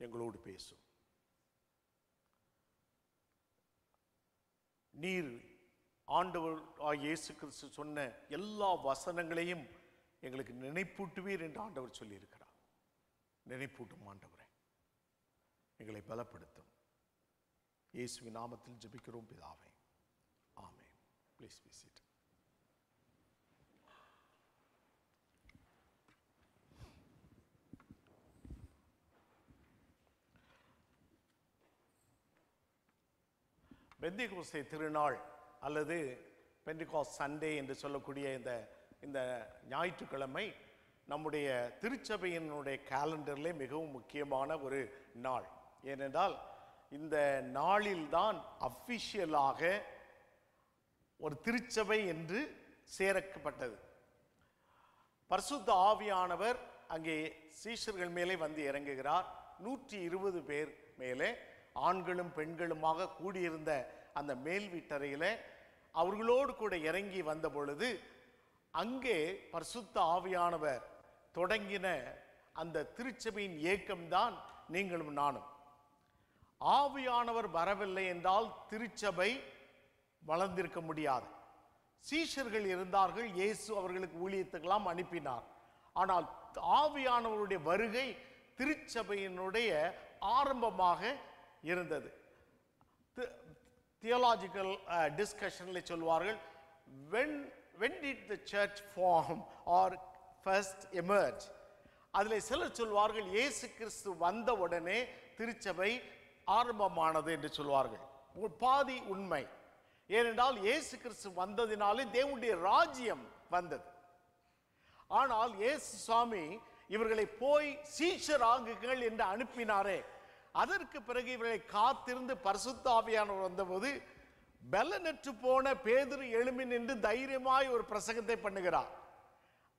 எங்களோடு பேசும். நீர் ஆண்டவர் இயேசு கிறிஸ்து சொன்ன எல்லா வசனங்களையும் எங்களுக்கு நினைப்பூட்டுவீர் என்று ஆண்டவர் சொல்லியிருக்கிறார். நினைப்பூட்டும் ஆண்டவரே, எங்களை பலப்படுத்தும். இயேசுவின் நாமத்தில் ஜெபிக்கிறோம் பிதாவே, ஆமென். Please B seated. பெந்தெகோஸ்தே திருநாள் அல்லது பெந்தெகோஸ்ட் சண்டே என்று சொல்லக்கூடிய இந்த ஞாயிற்றுக்கிழமை நம்முடைய திருச்சபையினுடைய கேலண்டரிலே மிகவும் முக்கியமான ஒரு நாள். ஏனென்றால் இந்த நாளில்தான் அஃபிஷியலாக ஒரு திருச்சபை என்று சேர்க்கப்பட்டது. பரிசுத்த ஆவியானவர் அங்கே சீஷர்கள் மேலே வந்து இறங்குகிறார். 120 பேர் மேலே ஆண்களும் பெண்களுமாக கூடியிருந்த அந்த மேல் வீட்டறையில் அவர்களோடு கூட இறங்கி வந்த பொழுது அங்கே பரிசுத்த ஆவியானவர் தொடங்கின அந்த திருச்சபையின் இயக்கம்தான் நீங்களும் நானும். ஆவியானவர் வரவில்லை என்றால் திருச்சபை வளர்ந்திருக்க முடியாது. சீஷர்கள் இருந்தார்கள், இயேசு அவர்களுக்கு ஊழியத்துக்கெல்லாம் அனுப்பினார். ஆனால் ஆவியானவருடைய வருகை திருச்சபையினுடைய ஆரம்பமாக இருந்தது. தியோலாஜிக்கல் டிஸ்கஷனில் சொல்வார்கள், when did the church form or first emerge? அதில் சிலர் சொல்வார்கள் இயேசு கிறிஸ்து வந்த உடனே திருச்சபை ஆரம்பமானது என்று சொல்வார்கள். பாதி உண்மை. ஏனென்றால் இயேசு கிறிஸ்து வந்ததினாலே தேவனுடைய ராஜ்யம் வந்தது. ஆனால் இயேசு சுவாமி இவர்களை போய் சீஷராகுங்கள் என்று அனுப்பினாரே, அதற்கு பிறகு இவர்களை காத்திருந்து பரிசுத்த ஆவியானவர் வந்தபோது பலனற்று போன பேதுரு எழும்பி நின்று தைரியமாய் ஒரு பிரசங்கத்தை பண்ணுகிறார்.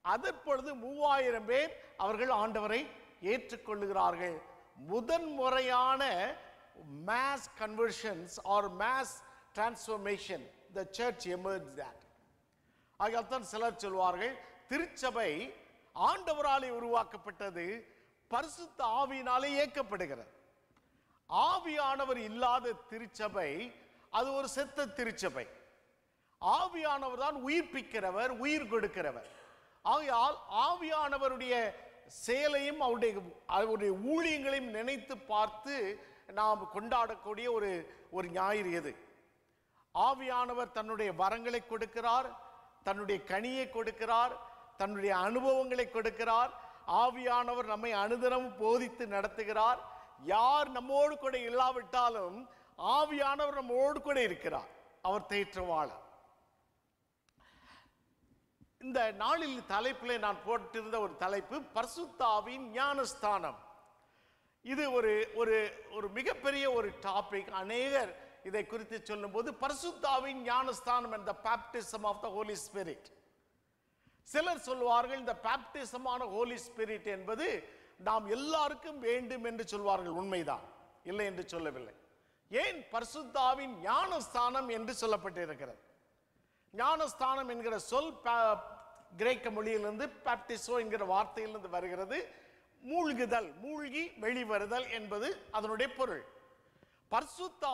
அதற்பொழுது 3000 பேர் அவர்கள் ஆண்டவரை ஏற்றுக்கொள்ளுகிறார்கள். முதன்முறையான mass conversions or mass transformation the church emerge that. ஆகையால்தான் சிலர் சொல்வார்கள் திருச்சபை ஆண்டவராலே உருவாக்கப்பட்டது, பரிசுத்த ஆவியினாலே இயக்கப்படுகிறது. ஆவியானவர் இல்லாத திருச்சபை அது ஒரு செத்த திருச்சபை. ஆவியானவர் தான் உயிர்ப்பிக்கிறவர், உயிர் கொடுக்கிறவர். ஆகையால் ஆவியானவருடைய செயலையும் அவருடைய ஊழியங்களையும் நினைத்து பார்த்து நாம் கொண்டாடக்கூடிய ஒரு ஞாயிறு எது? ஆவியானவர் தன்னுடைய வரங்களை கொடுக்கிறார், தன்னுடைய கனியை கொடுக்கிறார், தன்னுடைய அனுபவங்களை கொடுக்கிறார். ஆவியானவர் நம்மை அனுதினமும் போதித்து நடத்துகிறார். யார் நம்மோடு கூட இல்லாவிட்டாலும் ஆவியானவர் நம்மோடு கூட இருக்கிறார். அவர் தேற்றவாளர். இந்த நாளில் தலைப்பிலே நான் போட்டிருந்த ஒரு தலைப்பு பரிசுத்த ஆவியின் ஞானஸ்தானம். இது ஒரு மிகப்பெரிய ஒரு டாபிக். அநேகர் இதை குறித்து சொல்லும்போது பரிசுத்த ஆவியின் ஞானஸ்தானம் and the baptism of the Holy Spirit. சிலர் சொல்வார்கள் இந்த பேப்டிசமான ஹோலி ஸ்பிரிட் என்பது நாம் எல்லாருக்கும் வேண்டும் என்று சொல்வார்கள். உண்மைதான், இல்லை என்று சொல்லவில்லை. ஏன் பரிசுத்த ஆவியின் ஞானஸ்தானம் என்று சொல்லப்பட்டிருக்கிறது? ஞானஸ்தானம் என்கிற சொல் கிரேக்க மொழியிலிருந்து பேப்டிசோ என்கிற வார்த்தையிலிருந்து வருகிறது. மூழ்குதல், மூழ்கி வெளிவருதல் என்பது அதனுடைய பொருள். பரிசுத்த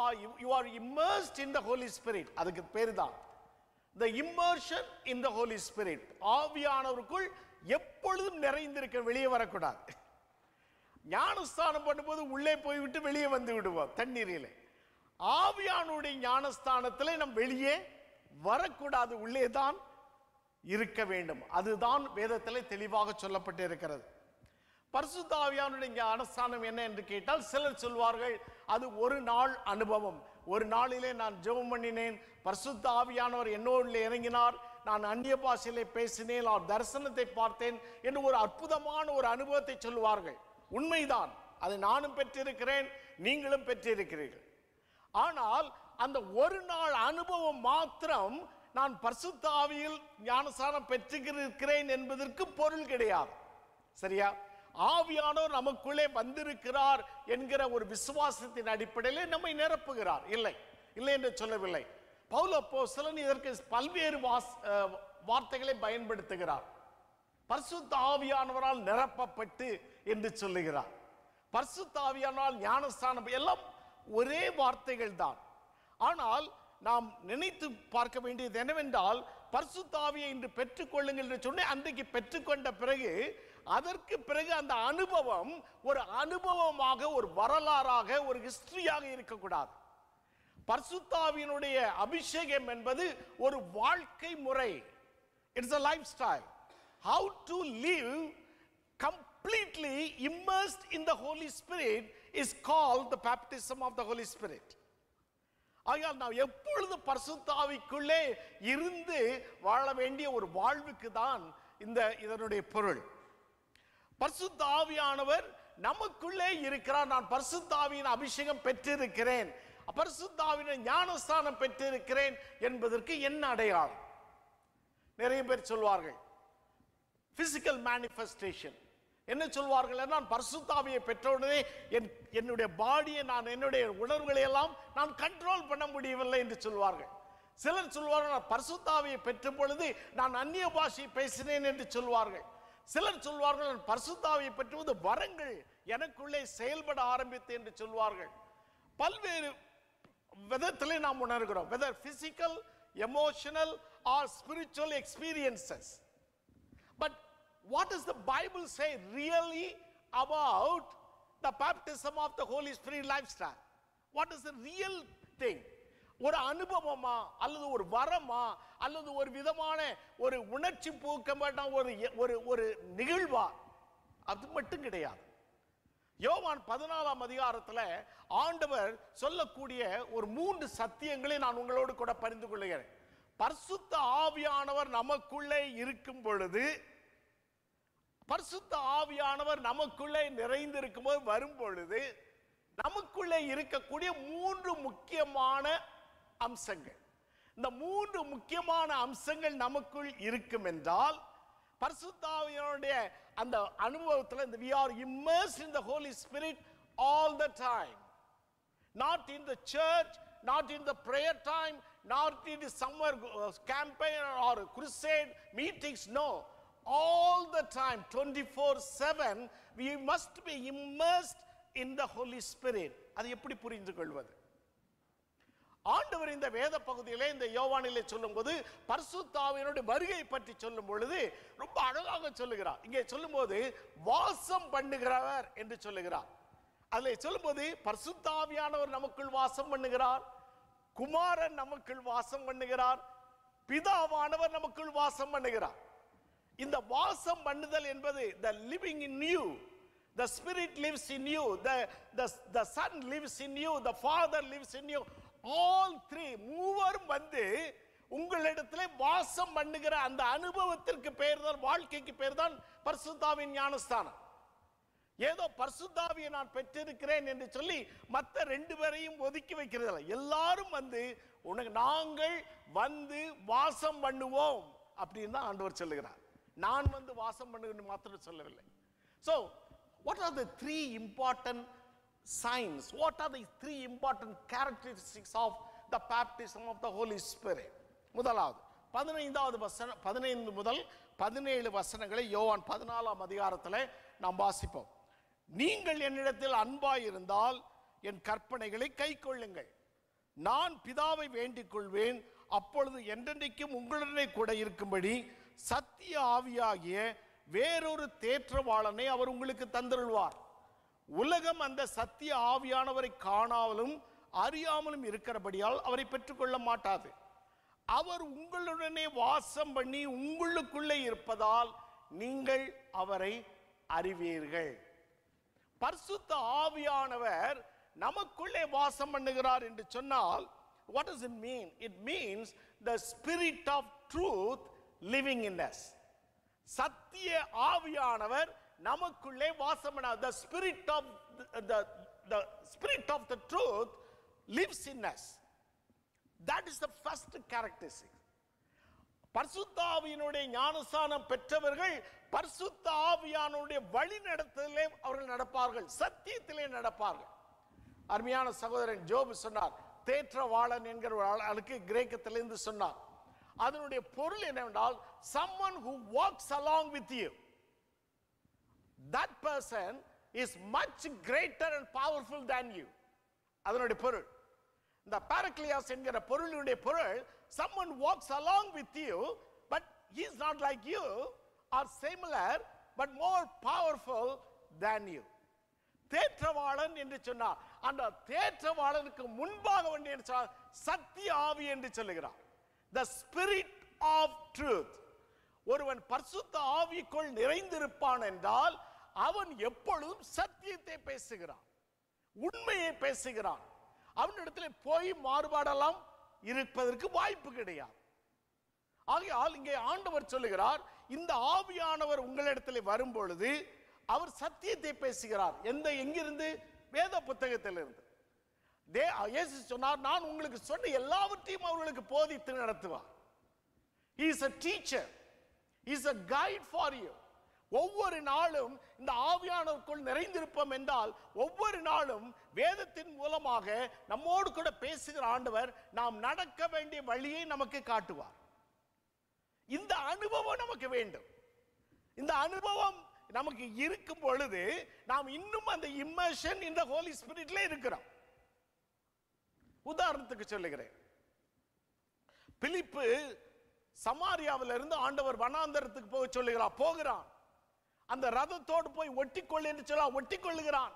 you are immersed in the Holy Spirit, அதுக்கு பேரு தான் the immersion in the Holy Spirit. ஆவியானவருக்குள் எப்பொழுதும் நிறைந்திருக்க, வெளியே வரக்கூடாது. ஞானஸ்தானம் பண்ணும்போது உள்ளே போய்விட்டு வெளியே வந்து விடுவோம் தண்ணீரிலே. ஆவியானுடைய ஞானஸ்தானத்திலே நம் வெளியே வரக்கூடாது, உள்ளே தான் இருக்க வேண்டும். அதுதான் வேதத்திலே தெளிவாக சொல்லப்பட்டு இருக்கிறது. பரிசுத்த ஆவியானுடைய ஞானஸ்தானம் என்ன என்று கேட்டால் சிலர் சொல்வார்கள் அது ஒரு நாள் அனுபவம். ஒரு நாளிலே நான் ஜெபம் பண்ணினேன், பரிசுத்த ஆவியானவர் என்னோடு இறங்கினார், நான் அந்நிய பாஷையிலே பேசினேன், நான் தரிசனத்தை பார்த்தேன் என்று ஒரு அற்புதமான ஒரு அனுபவத்தை சொல்வார்கள். உண்மைதான், அதை நானும் பெற்றிருக்கிறேன், நீங்களும் பெற்றிருக்கிறீர்கள். ஆனால் அந்த ஒரு நாள் அனுபவம் மாத்திரம் நான் பரிசுத்த ஆவியில் ஞானஸ்தானம் பெற்றிருக்கிறேன் என்பதற்கு பொருள் கிடையாது. சரியா? ஆவியானவர் நமக்குள்ளே வந்திருக்கிறார் என்கிற ஒரு விசுவாசத்தின் அடிப்படையில் நம்மை நிரப்புகிறார். இல்லை என்று சொல்லவில்லை. பவுல் அப்போஸ்தலன் இதற்கு பல்வேறு வார்த்தைகளை பயன்படுத்துகிறார். பரிசுத்த ஆவியானவரால் நிரப்பப்பட்டு என்று சொல்லுகிறார். பரிசுத்த ஆவியானால் ஞானஸ்தானம் எல்லாம் ஒரே வார்த்தைகள் தான். ஆனால் நாம் நினைத்து பார்க்க வேண்டியது என்னவென்றால், பரிசுத்த ஆவியை இன்று பெற்றுக்கொள்ளுங்கள் என்று சொன்ன அன்றைக்கு பெற்றுக்கொண்ட பிறகு அதற்கு பிறகு அந்த அனுபவம் ஒரு அனுபவமாக, ஒரு வரலாறாக, ஒரு ஹிஸ்டரியாக இருக்கக்கூடாது. பரிசுத்த ஆவியினுடைய அபிஷேகம் என்பது ஒரு வாழ்க்கை முறை. It's a lifestyle. How to live completely immersed in the Holy Spirit is called the baptism of the Holy Spirit. ஆகையால் நாம் எப்பொழுது பரிசுத்த ஆவிக்குள்ளே இருந்து வாழ வேண்டிய ஒரு வாழ்வுக்கு தான் இதனுடைய பொருள். பரிசுத்த ஆவியானவர் நமக்குள்ளே இருக்கிறார். நான் பரிசுத்த ஆவியின் அபிஷேகம் பெற்றிருக்கிறேன், பரிசுத்த ஆவியின் ஞானஸ்தானம் பெற்றிருக்கிறேன் என்பதற்கு என்ன அடையாளம்? நிறைய பேர் சொல்வார்கள் பிசிக்கல் மேனிஃபெஸ்டேஷன். என்ன சொல்வார்கள்? நான் பரிசுத்த ஆவியை பெற்றவுடனே என்னுடைய பாடியை, நான் என்னுடைய உணர்வுகளை எல்லாம் நான் கண்ட்ரோல் பண்ண முடியவில்லை என்று சொல்வார்கள். சிலர் சொல்வார்கள் நான் பரிசுத்த ஆவியை பெற்ற பொழுது நான் அந்நிய பாஷை பேசினேன் என்று சொல்வார்கள். சிலர் சொல்வார்கள் நான் பரிசுத்த ஆவியை பெற்றுவது வரங்கள் எனக்குள்ளே செயல்பட ஆரம்பித்து என்று சொல்வார்கள். பல்வேறு விதத்திலே நாம் உணர்கிறோம், whether physical, emotional or spiritual experiences. But what does the Bible say really about the baptism of the Holy Spirit lifestyle? What is the real thing? ஒரு அனுபவமா அல்லது ஒரு வரமா அல்லது ஒரு விதமான ஒரு உணர்ச்சி பூக்கப்பட்ட ஒரு நிகழ்வா? அது மட்டும் கிடையாது. யோவான் 14ஆம் அதிகாரத்தில் ஆண்டவர் சொல்லக்கூடிய ஒரு 3 சத்தியங்களை நான் உங்களோடு கூட பகிர்ந்து கொள்கிறேன். பரிசுத்த ஆவியானவர் நமக்குள்ளே இருக்கும் பொழுது, பரிசுத்த ஆவியானவர் நமக்குள்ளே நிறைந்திருக்கும் போது, வரும் பொழுது நமக்குள்ளே இருக்கக்கூடிய 3 முக்கியமான அம்சங்கள். இந்த 3 முக்கியமான அம்சங்கள் நமக்குள் இருக்கும் என்றால் பரிசுத்த ஆவியானுடைய அந்த அனுபவத்தில் we are immersed in the Holy Spirit all the time. Not in the church, not in the prayer time, not in the summer campaign or crusade meetings. No, all the time, 24/7 we must be immersed in the Holy Spirit. அது எப்படி புரிந்து கொள்வது? ஆண்டவர் இந்த வேத பகுதியிலே, இந்த யோவானிலே சொல்லும்போது பரிசுத்த ஆவியினுடைய வருகை பற்றி சொல்லும் பொழுது ரொம்ப அழகாக சொல்லுகிறார். இங்கே சொல்லும்போது வாசம் பண்ணுகிறவர் என்று சொல்லுகிறார். அதில் சொல்லும்போது பரிசுத்த ஆவியானவர் நமக்குள் வாசம் பண்ணுகிறார், குமாரன் நமக்குள் வாசம் பண்ணுகிறார், பிதாவானவர் நமக்குள் வாசம் பண்ணுகிறார். இந்த வாசம் பண்ணுதல் என்பது the living in you, the spirit lives in you, the son lives in you, the father lives in you. All three மூவரும் வந்து உங்களிடத்திலே வாசம் பண்ணுகிற அந்த அனுபவத்திற்கு பெயர் தான், வாழ்க்கைக்கு பெயர் தான் பரிசுத்த ஆவியின் ஞானஸ்தானம். ஏதோ பரிசுத்த ஆவியை நான் பெற்றிருக்கிறேன் என்று சொல்லி மற்ற 2 பேரையும் ஒதுக்கி வைக்கிறதில்லை. எல்லாரும் வந்து நாங்கள் வந்து வாசம் பண்ணுவோம் அப்படின்னு தான் ஆண்டவர் சொல்லுகிறார். நான் வந்து வாசம் பண்ணுவேன் மாத்திரம் சொல்லவில்லை. So what are the 3 important signs? What are the 3 important characteristics of the baptism of the Holy Spirit? முதலாவது 15 முதல் 17 வசனங்களை யோவான் 14ஆம் அதிகாரத்தில் நாம் வாசிப்போம். நீங்கள் என்னிடத்தில் அன்பாய் இருந்தால் என் கற்பனைகளை கைக்கொள்ளுங்கள். நான் பிதாவை வேண்டிக் கொள்வேன், அப்பொழுது என்றென்றைக்கும் உங்களுடனே கூட இருக்கும்படி சத்திய ஆவியாகிய வேறொரு தேற்றவாளனை அவர் உங்களுக்கு தந்தருள்வார். உலகம் அந்த சத்திய ஆவியானவரை காணாமலும் அறியாமலும் இருக்கிறபடியால் அவரை பெற்றுக்கொள்ள மாட்டாது. அவர் உங்களுடனே வாசம் பண்ணி உங்களுக்குள்ளே இருப்பதால் நீங்கள் அவரை அறிவீர்கள். பரிசுத்த ஆவியானவர் நமக்குள்ளே வாசம் பண்ணுகிறார் என்று சொன்னால் what does it mean? It means the spirit of truth living in us. சத்திய ஆவியானவர் நமக்குள்ளே வாசம் பண்ண, the spirit of the truth lives in us. That is the first characteristic. பரிசுத்த ஆவியினுடைய ஞானஸ்தானம் பெற்றவர்கள் பரிசுத்த ஆவியானுடைய வழி நடத்தலே அவர்கள் நடப்பார்கள், சத்தியத்திலே நடப்பார்கள். அருமையான சகோதரன் ஜோபு சொன்னார், தேற்றவாளன் என்கிற ஒரு ஆளுக்கு கிரேக்கத்திலிருந்து சொன்னார். அதனுடைய பொருள் என்னவென்றால் someone who walks along with you. That person is much greater and powerful than you. அதனுடைய பொருள், இந்த பாரக்லியாஸ் என்கிற பொருளுடைய பொருள், someone walks along with you but he is not like you or similar but more powerful than you. தேற்றவாளன் என்று சொன்னார். அந்த தேற்றவாளனுக்கு முன்பாக வந்து சத்திய ஆவி என்று சொல்லுகிறார். The spirit of truth. ஒருவன் பரிசுத்த ஆவிக்குள் நிறைந்திருப்பான் என்றால் அவன் எப்பொழுதும் சத்தியத்தை பேசுகிறான், உண்மையை பேசுகிறான். அவனிடத்தில் போய் மாறுபாடெல்லாம் இருப்பதற்கு வாய்ப்பு கிடையாது. ஆகையால் இங்கே ஆண்டவர் சொல்லுகிறார், இந்த ஆவியானவர் உங்களிடத்தில் வரும் பொழுது அவர் சத்தியத்தை பேசுகிறார். எங்கிருந்து? வேத புத்தகத்திலிருந்து. இயேசு சொன்னார், நான் உங்களுக்கு சொன்ன எல்லாவற்றையும் அவர்களுக்கு போதித்து நடத்துவார். He is a teacher. He is a guide for you. ஒவ்வொரு நாளும் இந்த ஆவியானவருக்குள் நிறைந்திருப்போம் என்றால் ஒவ்வொரு நாளும் வேதத்தின் மூலமாக நம்மோடு கூட பேசுகிற ஆண்டவர் நாம் நடக்க வேண்டிய வழியை நமக்கு காட்டுவார். இந்த அனுபவம் நமக்கு வேண்டும். இந்த அனுபவம் நமக்கு இருக்கும் பொழுது நாம் இன்னும் அந்த இம்மர்ஷன் இந்த ஹோலி ஸ்பிரிட்ல இருக்கிறோம். உதாரணத்துக்கு சொல்லுகிறேன், பிலிப்பு சமாரியாவில இருந்து ஆண்டவர் வனாந்தரத்துக்கு போக போகிறான். அந்த ரதத்தோடு போய் ஒட்டிக்கொள் என்று சொல்ல ஒட்டிக்கொள்ளுகிறான்.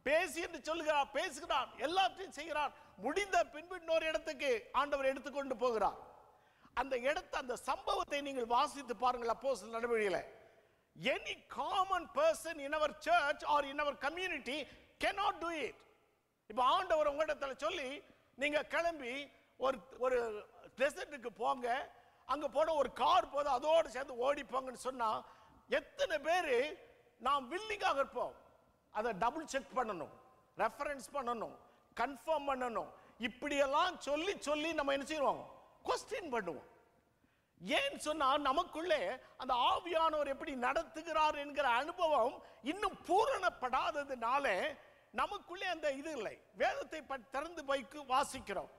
பேசி என்று சொல்லுகிறான், பேசுகிறான், எல்லாத்தையும் செய்கிறான். முடிந்த பின்பு இன்னொரு இடத்துக்கு ஆண்டவர் எடுத்துக்கொண்டு போகிறார். அந்த இடத்தை, அந்த சம்பவத்தை நீங்கள் வாசித்து பாருங்கள் அப்போஸ்தலர் நடவடிக்கையில. Any common person in our church or in our community cannot do it. இப்போ ஆண்டவர் உங்களிடத்துல சொல்லி நீங்க கிளம்பி ஒரு டெசர்ட்டுக்கு போங்க, அங்க போன ஒரு கார் போது அதோடு சேர்ந்து ஓடி போங்கன்னு சொன்னா எத்தனை பேர் நாம் வில்லிங்காக இருப்போம்? அதை டபுள் செக் பண்ணணும், ரெஃபரன்ஸ் பண்ணணும், கன்ஃபார்ம் பண்ணணும். இப்படியெல்லாம் சொல்லி சொல்லி நம்ம என்ன செய்வோம்? கொஸ்டின் பண்ணுவோம். ஏன் சொன்னா நமக்குள்ளே அந்த ஆவியானவர் எப்படி நடத்துகிறார் என்கிற அனுபவம் இன்னும் பூரணப்படாததுனால நமக்குள்ளே அந்த இது இல்லை. வேதத்தை திறந்து வைக்கு வாசிக்கிறோம்,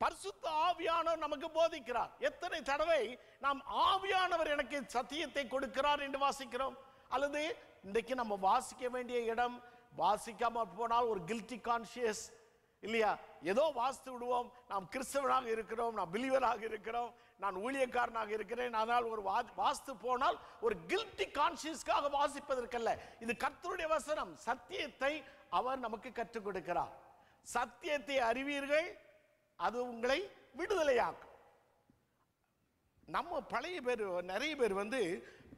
பரிசுத்த ஆவியானவர் நமக்கு போதிக்கிறார். எத்தனை தடவை நாம் ஆவியானவர் எனக்கு சத்தியத்தை கொடுக்கிறார் என்று வாசிக்கிறோம். அல்லது இன்றைக்கு நம்ம வாசிக்க வேண்டிய இடம் வாசிக்காம போனால் ஒரு கில்ட்டி கான்ஷியஸ் இல்லையா? ஏதோ வாசித்து விடுவோம், நாம் கிறிஸ்தவனாக இருக்கிறோம், நான் பிலீவராக இருக்கிறோம், நான் ஊழியக்காரனாக இருக்கிறேன், ஆனால் ஒரு வாசித்து போனால் ஒரு கில்ட்டி கான்ஷியஸ்க்காக வாசிப்பதற்கல்ல. இது கர்த்தருடைய வசனம். சத்தியத்தை அவர் நமக்கு கற்றுக் கொடுக்கிறார். சத்தியத்தை அறிவீர்கள், அது உங்களை விடுதலையாக்கும். நம்ம பழைய பேர் நிறைய பேர் வந்து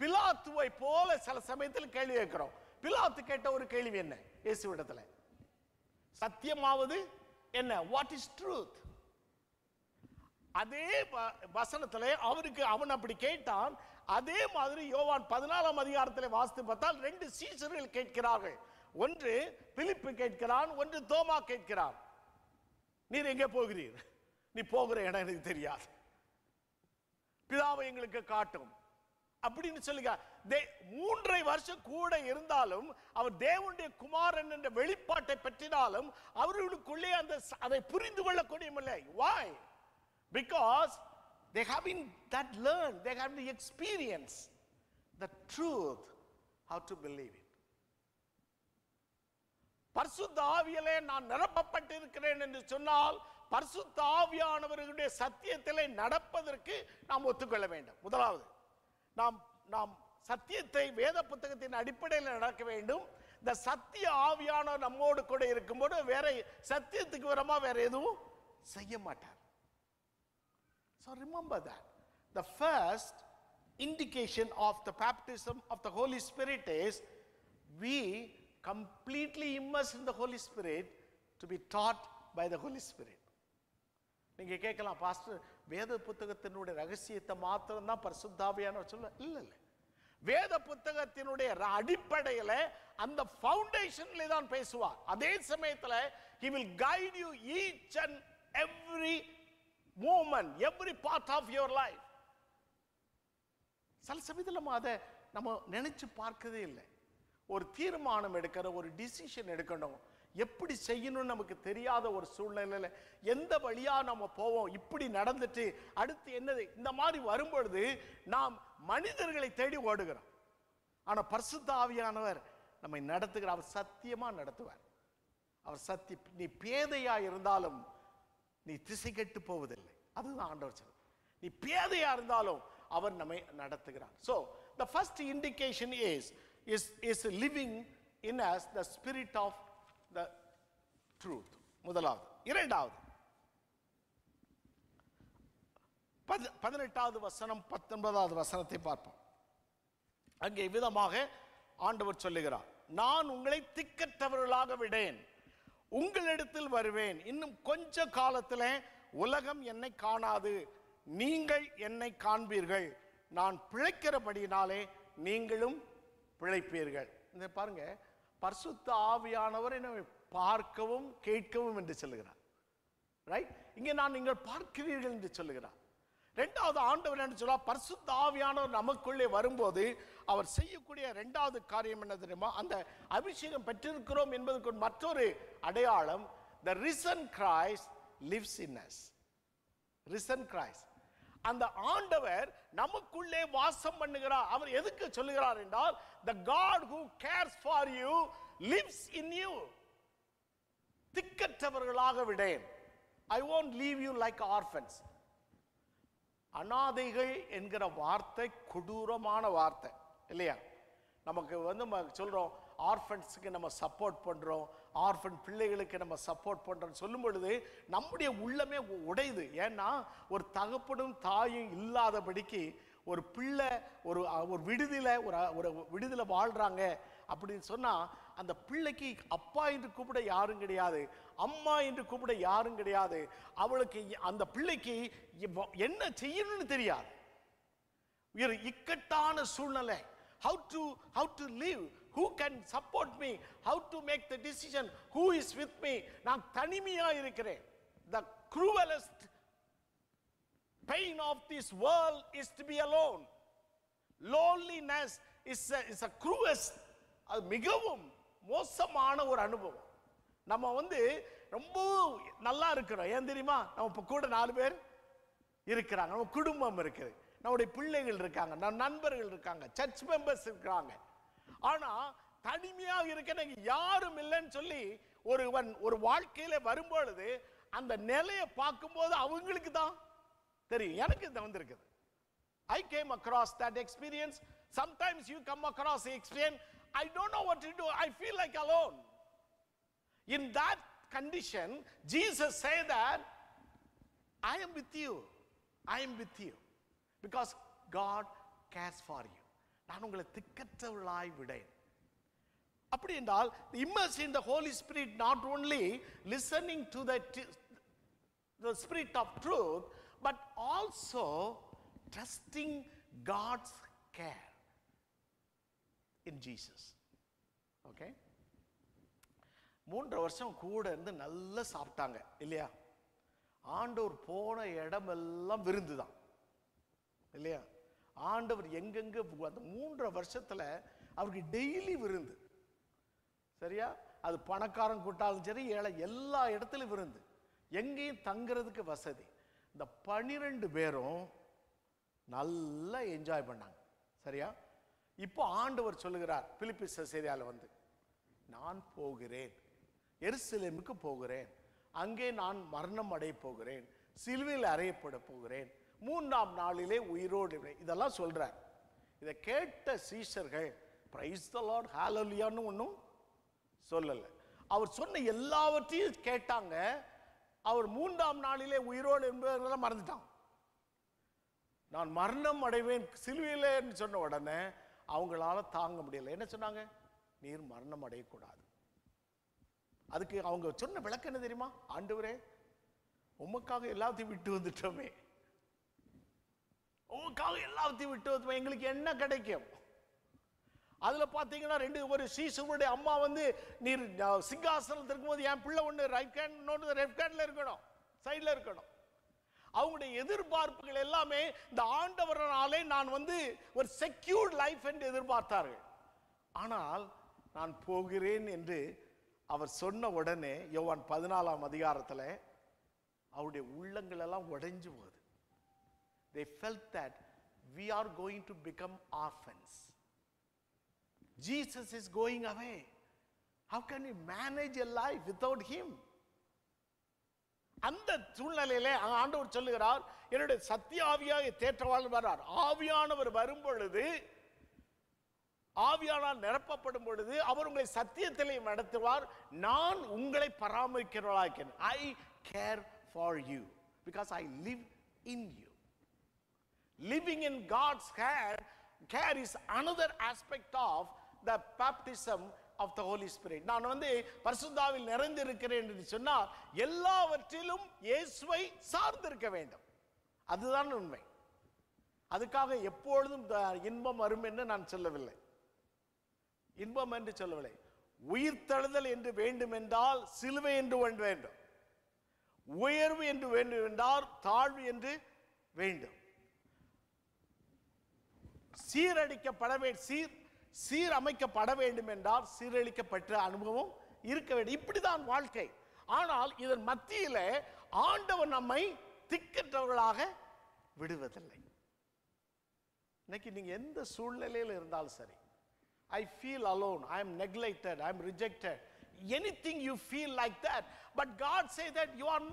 பிலாத்துவை போல சில சமயத்தில் கேள்வி கேட்கிறோம். பிலாத்து கேட்ட ஒரு கேள்வி என்ன? இயேசுவிடத்துல சத்தியமாவது என்ன? What is truth? அதே வசனத்திலே அவன் அப்படி கேட்டான். அதே மாதிரி யோவான் 14ஆம் அதிகாரத்தில் வாசித்து பார்த்தால் 2 சீஷர்கள் கேட்கிறார்கள். ஒன்று பிலிப்பு கேட்கிறான், ஒன்று தோமா கேட்கிறான். நீர் எங்கே போகிறீர்? நீ போகிற இடம் எனக்கு தெரியாது, பிதாவை எங்களுக்கு காட்டும் அப்படின்னு சொல்லுங்க. 3 வருஷம் கூட இருந்தாலும் அவர் தேவனுடைய குமாரன் என்ற வெளிப்பாட்டை பெற்றினாலும் அவர்களுக்குள்ளே அதை புரிந்து கொள்ளக்கூடிய இல்லை. Why? Because they haven't that learned, they have the experience, the truth, how to believe it. பரிசுத்த ஆவியிலே நான் நிரப்பப்பட்டிருக்கிறேன் என்று சொன்னால் பரிசுத்த ஆவியானவர்களுடைய சத்தியத்திலே நடப்பதற்கு நாம் ஒத்துக்கொள்ள வேண்டும். முதலாவது நாம் சத்தியத்தை வேத புத்தகத்தின் அடிப்படையில் நடக்க வேண்டும். இந்த சத்திய ஆவியானவர் நம்மோடு கூட இருக்கும்போது வேற சத்தியத்துக்கு வரமா வேற எதுவும் செய்ய மாட்டார். So remember that the first indication of the baptism of the Holy Spirit is we completely immerse in the Holy Spirit to be taught by the Holy Spirit. நீங்க கேட்கலாம், பாஸ்டர் வேத புத்தகத்தினுடைய ரகசியத்தை மாத்திரம் தான் பரிசுத்த ஆவியானவர் சொல்ல? இல்ல, வேத புத்தகத்தினுடைய அடிப்படையில் அந்த ஃபவுண்டேஷன்ல தான் பேசுவார். அதே சமயத்தில் he will guide you each and every moment, every part of your life. சில சமயத்தில் நம்ம நினைச்சு பார்க்கவே இல்லை. ஒரு தீர்மானம் எடுக்கிற, ஒரு டிசிஷன் எடுக்கணும், எப்படி செய்யணும்னு நமக்கு தெரியாத ஒரு சூழ்நிலையில எந்த வழியா நம்ம போவோம், இப்படி நடந்துட்டு அடுத்து என்னது, இந்த மாதிரி வரும்பொழுது நாம் மனிதர்களை தேடி ஓடுகிறோம். ஆனா பரிசுத்த ஆவியானவர் நம்மை நடத்துகிறார். அவர் சத்தியமா நடத்துவார். அவர் நீ பேதையா இருந்தாலும் நீ திசை கெட்டு போவதில்லை. அதுதான் ஆண்டவர் சொல்றார். நீ பேதையா இருந்தாலும் அவர் நம்மை நடத்துகிறார். So the first indication is living in us the spirit of the truth. முதலாவது. இரண்டாவது 18வது வசனம் 19வது வசனத்தை பார்ப்போம். அங்கே விதமாக ஆண்டவர் சொல்லுகிறார், நான் உங்களை திக்கற்றவர்களாக விடேன், உங்களிடத்தில் வருவேன், இன்னும் கொஞ்ச காலத்தில் உலகம் என்னை காணாது, நீங்கள் என்னை காண்பீர்கள், நான் பிழைக்கிறபடினாலே நீங்களும் பிழைப்பீர்கள். இந்த பாருங்க, பரிசுத்த ஆவியானவர் என்னை பார்க்கவும் கேட்கவும் என்று சொல்லுகிறார். ரைட், இங்கே நான் நீங்கள் பார்க்கிறீர்கள் என்று சொல்லுகிறார். இரண்டாவது ஆண்டவர் என்று சொல்ல, பரிசுத்த ஆவியானவர் நமக்குள்ளே வரும்போது அவர் செய்யக்கூடிய இரண்டாவது காரியம் என்ன தெரியுமா? அந்த அபிஷேகம் பெற்றிருக்கிறோம் என்பதற்கு மற்றொரு அடையாளம், the risen Christ lives in us. risen Christ, அந்த ஆண்டவர் நமக்குள்ளே வாசம் பண்ணுகிறார். அவர் எதுக்கு சொல்லுகிறார் என்றால், the God who cares for you lives in you. திக்கற்றவர்களாக விடேன், I won't leave you like orphans. அனாதைகள் என்கிற வார்த்தை கொடூரமான வார்த்தை இல்லையா? நமக்கு சொல்றோம், ஆர்ஃபன்ஸுக்கு நம்ம சப்போர்ட் பண்றோம், ஆர்ஃபன் பிள்ளைகளுக்கு நம்ம சப்போர்ட் பண்றோம் சொல்லும் பொழுது நம்முடைய உள்ளமே உடையுது. ஏன்னா ஒரு தகப்பனும் தாயும் இல்லாதபடிக்கு ஒரு பிள்ளை ஒரு விடுதலை வாழ்றாங்க அப்படின்னு சொன்னா, அந்த பிள்ளைக்கு அப்பா என்று கூப்பிட யாரும் கிடையாது, அம்மா என்று கூப்பிட யாரும் கிடையாது. அவளுக்கு அந்த பிள்ளைக்கு என்ன செய்யணும்னு தெரியாது. ஒரு இக்கட்டான சூழ்நிலை. how to live, who can support me, how to make the decision, who is with me. நான் தனிமையா இருக்கிறேன். the cruelest pain of this world is to be alone. loneliness is a cruelest, அது மிகவும் மோசமான ஒரு அனுபவம். நம்ம ரொம்ப நல்லா இருக்கிறோம். ஏன் தெரியுமா? நம்ம கூட 4 பேர் இருக்கிறாங்க, நம்ம குடும்பம் இருக்குது, நம்முடைய பிள்ளைகள் இருக்காங்க, நம்ம நண்பர்கள் இருக்காங்க, சர்ச் மெம்பர்ஸ் இருக்காங்க. ஆனா தனிமையாக இருக்க யாரும் இல்லைன்னு சொல்லி ஒரு வாழ்க்கையில வரும்பொழுது அந்த நிலையை பார்க்கும்போது அவங்களுக்கு தான் தெரியும். எனக்கு இது வந்திருக்குது. I came across that experience. Sometimes you come across the experience, I don't know what to do, I feel like alone. In that condition, Jesus said that I am with you, I am with you, because God cares for you. நான் உங்களை திக்கற்றவர்களாய் விடேன். அப்படி என்றால், immerse in the Holy Spirit, not only listening to the spirit of truth, but also trusting God's care in Jesus. Okay? 3 வருஷம் கூட இருந்து நல்லா சாப்பிட்டாங்க இல்லையா? ஆண்டவர் போன இடமெல்லாம் விருந்து தான் இல்லையா? ஆண்டவர் எங்கெங்க அந்த 3 வருஷத்துல அவருக்கு டெய்லி விருந்து. சரியா? அது பணக்காரன் கூட்டாலும் சரி, ஏழை, எல்லா இடத்துலையும் விருந்து, எங்கேயும் தங்குறதுக்கு வசதி. இந்த 12 பேரும் நல்லா என்ஜாய் பண்ணாங்க. சரியா? இப்போ ஆண்டவர் சொல்லுகிறார் பிலிப்பி செய்தியால நான் போகிறேன், எருசலேமுக்கு போகிறேன், அங்கே நான் மரணம் அடைய போகிறேன், சிலுவையில் அறையப்பட போகிறேன், 3ஆம் நாளிலே உயிரோடு. இதெல்லாம் சொல்றார். இதை கேட்ட சீஷர்கள் பிரைஸ் தி லார்ட், ஹalleluyaன்னு ஒன்றும் சொல்லல. அவர் சொன்ன எல்லாவற்றையும் கேட்டாங்க. அவர் 3ஆம் நாளிலே உயிரோடு என்பதெல்லாம் மறந்துட்டான். நான் மரணம் அடைவேன் சிலுவையிலே என்று சொன்ன உடனே அவங்களால தாங்க முடியல. என்ன சொன்னாங்க? நீர் மரணம் அடையக்கூடாது. அதுக்கு அவங்க சொன்ன விளக்கம் என்ன தெரியுமா? ஆண்டவரே, உமக்காக எல்லாத்தையும் விட்டு வந்துட்டோமே, உமக்காக எல்லாத்தையும் விட்டு வந்துட்டோமே, எங்களுக்கு என்ன கிடைக்கும்? அதுல பாத்தீங்கன்னா ஒரு சீசனுடைய அம்மா நீர் சிங்காசனத்தில் இருக்கும்போது என் பிள்ளை ஒன்று ரைட் ஹேண்ட், இன்னொன்று லெஃப்ட் ஹேண்ட்ல இருக்கணும், சைட்ல இருக்கணும். அவங்களுடைய எதிர்பார்ப்புகள் எல்லாமே இந்த ஆண்டவராலே நான் ஒரு செக்யூர்ட் லைஃப் என்று எதிர்பார்த்தார்கள். ஆனால் நான் போகிறேன் என்று அவர் சொன்ன உடனே யோவான் 14ஆம் அதிகாரத்தில் அவருடைய உள்ளங்கள் எல்லாம் உடைஞ்சு போகுது. They felt that we are going to become orphans. Jesus is going away. How can we manage a life without him? அந்த சூழ்நிலையிலே ஆண்டவர் சொல்லுகிறார், என்னுடைய சத்திய ஆவியாக தேற்றவாளர் வரார். ஆவியானவர் வரும் பொழுது, ஆவியானால் நிரப்பப்படும் பொழுது அவர் உங்களை சத்தியத்திலே நடத்துவார். நான் உங்களை பராமரிக்கிறவளாக, I care for you because I live in you. Living in God's care is another aspect of the baptism of the Holy Spirit. நான் பரிசுத்தாவில் நிறைந்திருக்கிறேன் என்று சொன்னால் எல்லாவற்றிலும் இயேசுவை சார்ந்திருக்க வேண்டும். அதுதான் உண்மை. அதுக்காக எப்பொழுதும் இன்பம் வரும் என்று நான் சொல்லவில்லை. இன்பம் என்று சொல்லவில்லை. உயிர்த்தெழுதல் என்று வேண்டும் என்றால் சிலுவை என்று வேண்டும். உயர்வு என்று வேண்டும் என்றால் தாழ்வு என்று வேண்டும். சீரமைக்கப்பட வேண்டும் என்றால் சீரழிக்கப்பட்ட அனுபவம் இருக்க வேண்டும். இப்படிதான் வாழ்க்கை. ஆனால் இதன் மத்தியில ஆண்டவர் நம்மை திக்கற்றவர்களாக விடுவதில்லை. இன்னைக்கு நீங்க எந்த சூழ்நிலையில் இருந்தாலும் சரி, I feel alone, I am neglected, I am rejected, anything you feel like that, but God say that you are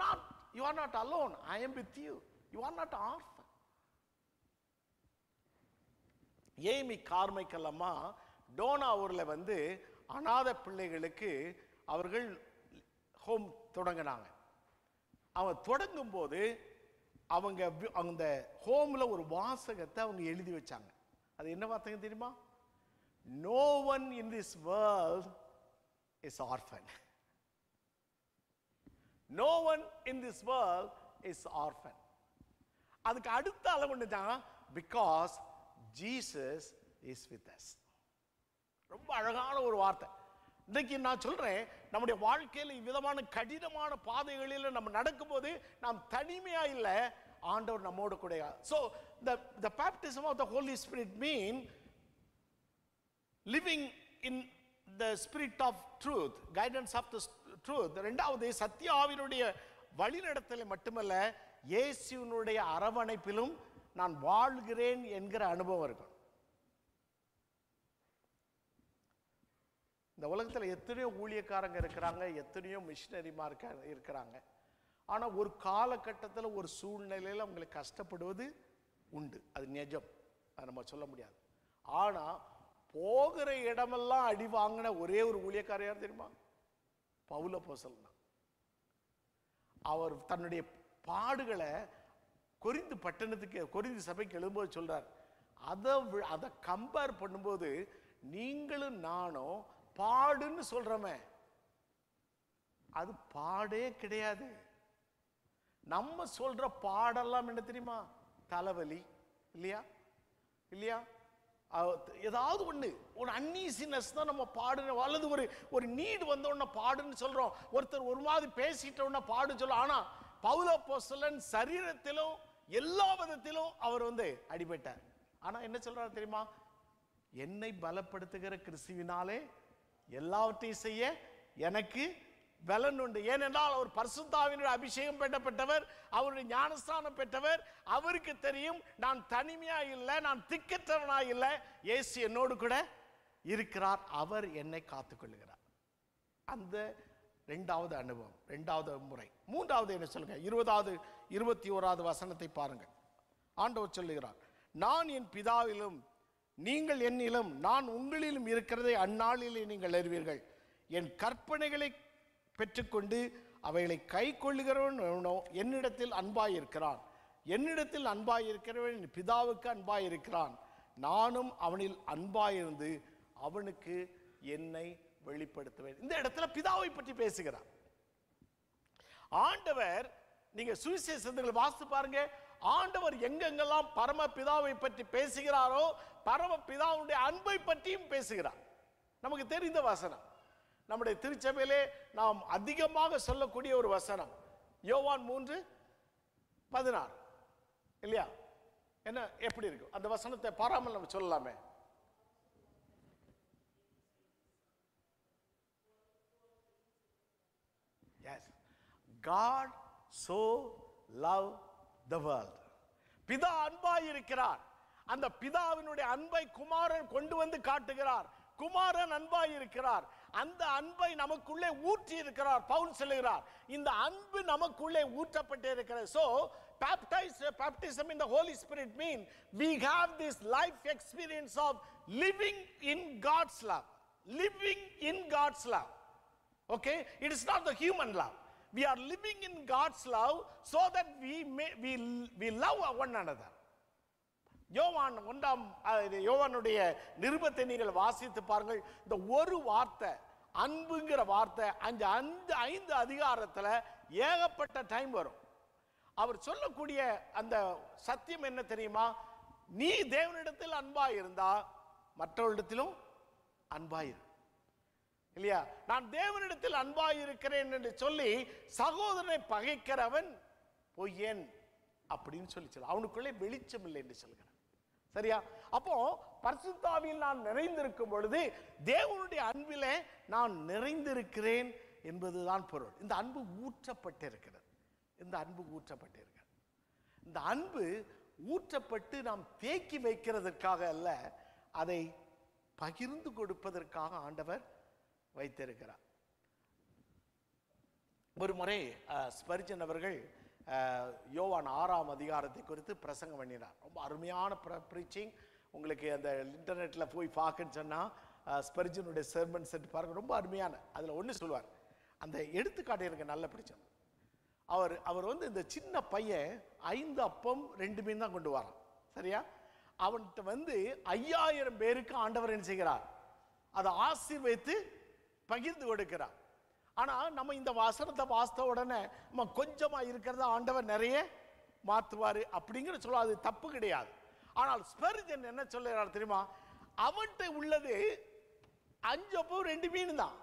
not alone, I am with you, you are not orphan. Amy Carmichael அம்மா Donna ஊர்ல அநாத பிள்ளைகளுக்கு அவர்கள் home தொடங்கினாங்க. அவங்க தொடங்கும் போது அவங்க அந்த ஹோம்ல ஒரு வாசகத்தை அவங்க எழுதி வச்சாங்க. அது என்ன வார்த்தை தெரியுமா? No one in this world is orphan. No one in this world is orphan. அதுக்கு அடுத்த அளவு என்னன்னா, because Jesus is with us. ரொம்ப அழகான ஒரு வார்த்தை. இன்னைக்கு நான் சொல்றேன், நம்முடைய வாழ்க்கையில் இவ்விதமான கடினமான பாதைகளில் நம்ம நடக்கும்போது நாம் தனிமையா இல்லை, ஆண்டவர் நம்மோடு கூட. So the baptism of the Holy Spirit mean living in the spirit of truth, guidance of the truth. இரண்டாவது சத்திய ஆவியினுடைய வழிநடத்தலை மட்டுமல்ல, இயேசுவினுடைய அரவணைப்பிலும் நான் வாழ்கிறேன் என்கிற அனுபவம் இருக்கும். இந்த உலகத்தில் எத்தனையோ ஊழியக்காரங்க இருக்கிறாங்க, எத்தனையோ மிஷினரிமார் இருக்கிறாங்க. ஆனால் ஒரு காலகட்டத்தில் ஒரு சூழ்நிலையில் அவங்களுக்கு கஷ்டப்படுவது உண்டு. அது நிஜம், அது நம்ம சொல்ல முடியாது. ஆனால் போகிற இடமெல்லாம் அடி வாங்கின ஒரே ஒரு ஊழியக்காரர் யார் தெரியுமா? பவுல் அப்போஸ்தலன். அவர் தன்னுடைய பாடுகளை கொரிந்து பட்டணத்துக்கு, கொரிந்து சபைக்கு எழுதும்போது சொல்றார், அதை கம்பேர் பண்ணும்போது நீங்களும் நானும் பாடுன்னு சொல்றோமே, அது பாடே கிடையாது. நம்ம சொல்ற பாடெல்லாம் என்ன தெரியுமா? தலைவலி இல்லையா? இல்லையா? ஏதாவது ஒரு அன்னீசினஸ் தான் நம்ம பாடுறோம். அல்லது ஒரு நீடு வந்த உடனே பாடுன்னு சொல்றோம். ஒருத்தர் ஒரு மாதிரி பேசிட்ட உடனே பாடு சொல்றோம். ஆனா பவுல் அப்போஸ்தலன் சரீரத்திலும் எல்லா விதத்திலும் அவர் அடிபட்டார். ஆனா என்ன சொல்றாரு தெரியுமா? என்னை பலப்படுத்துகிற கிறிஸ்துவினாலே எல்லாவற்றையும் செய்ய எனக்கு பலன் உண்டு. ஏனென்றால் அவர் பரிசுத்த ஆவியினுடைய அபிஷேகம் பெற்றவர், அவருடைய ஞானஸ்தானம் பெற்றவர். அவருக்கு தெரியும் நான் தனிமையா இல்லை, நான் திக்கற்றவனா இல்லை, இயேசு என்னோடு கூட இருக்கிறார், அவர் என்னை காத்துக்கொள்ளுகிறார். அந்த இரண்டாவது அனுபவம், இரண்டாவது முறை. மூன்றாவது என்ன சொல்லுங்க? 20வது 21வது வசனத்தை பாருங்க. ஆண்டவர் சொல்லுகிறார், நான் என் பிதாவிலும் நீங்கள் என்னிலும் நான் உங்களிலும் இருக்கிறதை அந்நாளிலே நீங்கள் அறிவீர்கள். என் கற்பனைகளை பெற்றுக்கொண்டு அவைகளை கை கொள்ளுகிறவனோ என்னிடத்தில் அன்பாயிருக்கிறான், என்னிடத்தில் அன்பாயிருக்கிறவன் என் பிதாவுக்கு அன்பாயிருக்கிறான், நானும் அவனில் அன்பாயிருந்து அவனுக்கு என்னை வெளிப்படுத்துவேன். இந்த இடத்துல பிதாவை பற்றி பேசுகிறார் ஆண்டவர். நீங்க சுவிசேஷங்களை வாசித்து பாருங்க, ஆண்டவர் எங்கெங்கெல்லாம் பரம பிதாவை பற்றி பேசுகிறாரோ பரம பிதாவுடைய அன்பை பற்றியும் பேசுகிறார். நமக்கு தெரிந்த வசனம், நம்முடைய திருச்சபையிலே நாம் அதிகமாக சொல்லக்கூடிய ஒரு வசனம் யோவான் 3:16 இல்லையா? என்ன எப்படி இருக்கு அந்த வசனத்தை பாராமல் நம்ம சொல்லலாமே? Yes, God so loved the world. பிதா அன்பாய் இருக்கிறார். அந்த பிதாவினுடைய அன்பை குமாரன் கொண்டு வந்து காட்டுகிறார். குமாரன் அன்பாய் இருக்கிறார். அந்த அன்பை நமக்குள்ளே ஊற்றி இருக்கிறார். பவுல் சொல்லுகிறார், இந்த அன்பு நமக்குள்ளே ஊற்றப்பட்டு இருக்கிறது. So baptism in the Holy Spirit means we have this life experience of living in God's love. Living in God's love. Okay, it is not the human love. We are living in God's love so that we love one another. யோவானுடைய நிருபத்தை நீங்கள் வாசித்து பாருங்கள். இந்த ஒரு வார்த்தை, அன்புங்கிற வார்த்தை, 5 அதிகாரத்துல ஏகப்பட்ட டைம் வரும். அவர் சொல்லக்கூடிய அந்த சத்தியம் என்ன தெரியுமா? நீ தேவனிடத்தில் அன்பாய் இருந்தா மற்றவரிடத்திலும் அன்பாயிரு, இல்லையா? நான் தேவனிடத்தில் அன்பாய் இருக்கிறேன் என்று சொல்லி சகோதரனை பகைக்கிறவன் பொய்யன் அப்படின்னு சொல்லி அவனுக்குள்ளே வெளிச்சம் இல்லை என்று சொல்கிறான். சரியா? அப்போ பரிசுத்த ஆவியில் நான் நிறைந்திருக்கும் பொழுது தேவனுடைய அன்பிலே நான் நிறைந்திருக்கிறேன் என்பதுதான் பொருள். இந்த அன்பு ஊற்றப்பட்டிருக்கிறது. இந்த அன்பு ஊற்றப்பட்டிருக்கிறது. இந்த அன்பு ஊற்றப்பட்டு நாம் தேக்கி வைக்கிறதற்காக அல்ல, அதை பகிர்ந்து கொடுப்பதற்காக ஆண்டவர் வைத்திருக்கிறார். ஒரு முறை ஸ்பர்ஜன் அவர்கள் யோவான் 6ஆம் அதிகாரத்தை குறித்து பிரசங்கம் பண்ணினார். ரொம்ப அருமையான ப்ரீச்சிங். உங்களுக்கு அந்த இன்டர்நெட்ல போய் பார்க்கன்னு சொன்னா ஸ்பர்ஜனுடைய செர்மன் செட் பாருங்க, ரொம்ப அருமையான. அதுல ஒன்று சொல்லுவார், அந்த எடுத்துக்காட்டு எனக்கு நல்லா பிடிச்சது. அவர் வந்து இந்த சின்ன பையன் 5 அப்பம் 2 மீன் தான் கொண்டு வரான். சரியா? அவன்கிட்ட வந்து 5000 பேருக்கு ஆண்டவர் என்ன செய்கிறார்? அதை ஆசீர்வதித்து பகிர்ந்து கொடுக்கிறார். ஆனா நம்ம இந்த வசனத்தை வாசித்த உடனே நம்ம கொஞ்சமா இருக்கிறத ஆண்டவர் நிறைய மாத்துவாரு அப்படிங்கிற சொல்ல, அது தப்பு கிடையாது. ஆனால் ஸ்பர்ஜன் என்ன சொல்லுறார் தெரியுமா? அவன்கிட்ட உள்ளது 5 அப்பம் 2 மீன் தான்.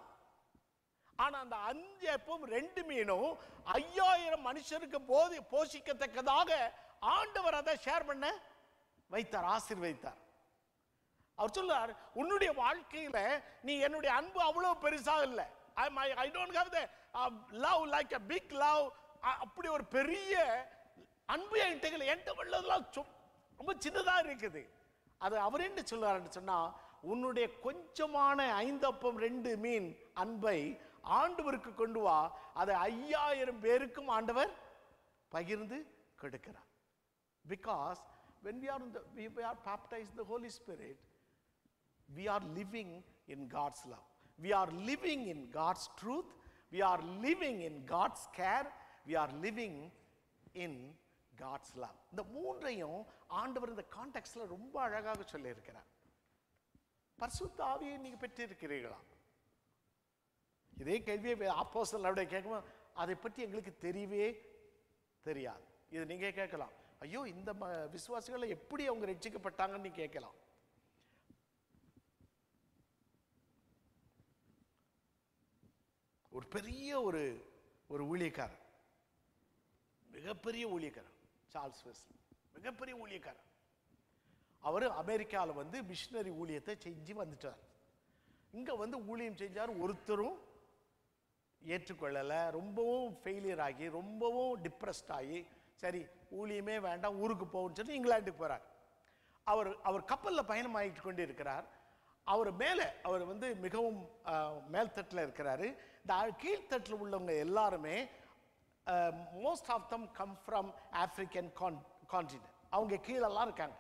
ஆனா அந்த 5 அப்பம் 2 மீனும் 5000 மனுஷருக்கு போஷிக்கத்தக்கதாக ஆண்டவர் அதை ஷேர் பண்ண வைத்தார், ஆசீர்வதித்தார். அவர் சொல்றார், உன்னுடைய வாழ்க்கையில நீ என்னுடைய அன்பு அவ்வளவு பெருசா இல்லை. I don't have the love like a big love. அப்படி ஒரு பெரிய அன்பு என்கிட்ட உள்ளதெல்லாம் ரொம்ப சின்னதா இருக்குது. அது அவர் என்ன சொல்றாருன்னு சொன்னா, உன்னுடைய கொஞ்சமான 5 அப்பம் 2 மீன் அன்பை ஆண்டவருக்கு கொண்டு வா, அதை 5000 பேருக்கும் ஆண்டவர் பகிர்ந்து கொடுக்கிறார். Because when we are baptized in the Holy Spirit, we are living in God's love. We are living in God's truth. We are living in God's care. We are living in God's love. இந்த மூன்றையும் ஆண்டவர் இந்த கான்டெக்ஸ்ட்ல ரொம்ப அழகாக சொல்லி இருக்கிறார். பரிசுத்த ஆவியை நீங்க பெற்றிருக்கிறீர்களா? இதே கேள்வியை அப்போஸ்தலரோட கேட்கும்போது அதை பற்றி எங்களுக்கு தெரியவே தெரியாது. இது நீங்க கேட்கலாம், ஐயோ இந்த விசுவாசிகளை எப்படி அவங்க ரட்சிக்கப்பட்டாங்கன்னு கேட்கலாம். ஒரு பெரிய ஒரு ஊழியக்காரர், மிகப்பெரிய ஊழியக்காரர், சார்ல்ஸ் வெஸ்லி, மிகப்பெரிய ஊழியக்காரர். அவர் அமெரிக்காவில் வந்து மிஷினரி ஊழியத்தை செஞ்சு வந்துட்டார். இங்க வந்து ஊழியம் செஞ்சார், ஒருத்தரும் ஏற்றுக்கொள்ளலை. ரொம்பவும் ஃபெயிலியர் ஆகி, ரொம்பவும் டிப்ரெஸ்ட் ஆகி, சரி ஊழியமே வேண்டாம் ஊருக்கு போகும்னு சொல்லி இங்கிலாந்துக்கு போறார். அவர் கப்பலில் பயணம் ஆகிட்டு கொண்டு இருக்கிறார். அவர் வந்து மிகவும் மேல்தட்டில் இருக்கிறாரு. இந்த கீழ்த்தட்டில் உள்ளவங்க எல்லாருமே most of them come from African continent. அவங்க கீழெல்லாம் இருக்காங்க.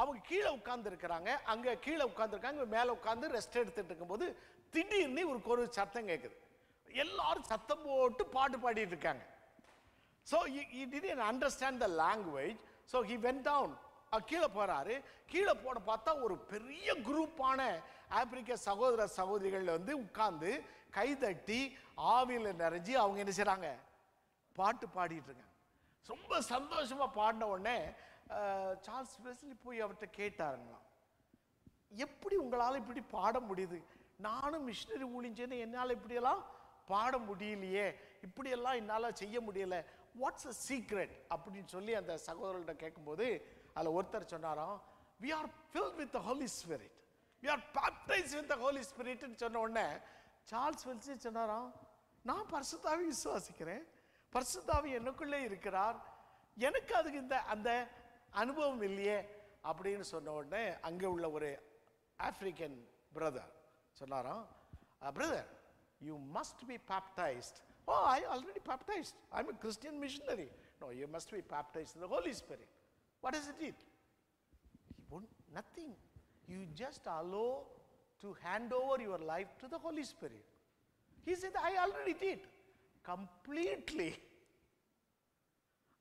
அவங்க கீழே உட்கார்ந்து இருக்கிறாங்க. அங்கே கீழே உட்காந்துருக்காங்க, மேலே உட்காந்து ரெஸ்ட் எடுத்துட்டு இருக்கும்போது திடீர்னு ஒரு சத்தம் கேட்குது. எல்லாரும் சத்தம் போட்டு பாட்டு பாடிட்டு இருக்காங்க. So he didn't understand the language. So he went down. கீழே போறாரு. கீழே போன பார்த்தா ஒரு பெரிய குரூப்பான ஆப்பிரிக்க சகோதர சகோதரிகள் வந்து உட்கார்ந்து கைதட்டி ஆவியில் நிறைஞ்சி அவங்க என்ன செய்றாங்க? பாட்டு பாடிட்டு இருக்காங்க. ரொம்ப சந்தோஷமா பாடின உடனே சார்ல்ஸ் வெஸ்லி போய் அவர்கிட்ட கேட்டாருங்களாம், எப்படி உங்களால் இப்படி பாட முடியுது? நானும் மிஷினரி ஊழியஞ்சேன்னு என்னால் இப்படியெல்லாம் பாட முடியலையே, இப்படியெல்லாம் என்னால் செய்ய முடியல, வாட்ஸ் அ சீக்ரெட் அப்படின்னு சொல்லி அந்த சகோதரர்கிட்ட கேட்கும்போது அதில் ஒருத்தர் சொன்னாராம், we are filled with the Holy Spirit, we are baptized with the Holy Spirit சொன்ன உடனே சார்ல்ஸ் வெஸ்லி சொன்னாராம், நான் பரிசுத்த ஆவியை விசுவாசிக்கிறேன், பரிசுத்த ஆவி எனக்குள்ளே இருக்கிறார், எனக்கு அதுக்கு அந்த அனுபவம் இல்லையே அப்படின்னு சொன்ன உடனே அங்கே உள்ள ஒரு ஆப்பிரிக்கன் brother சொன்னாராம், brother, you must be baptized. Oh, I already baptized. I'm a Christian missionary. No, you must be baptized in the Holy Spirit. What does it mean? Nothing. You just allow to hand over your life to the Holy Spirit. He said, I already did. Completely.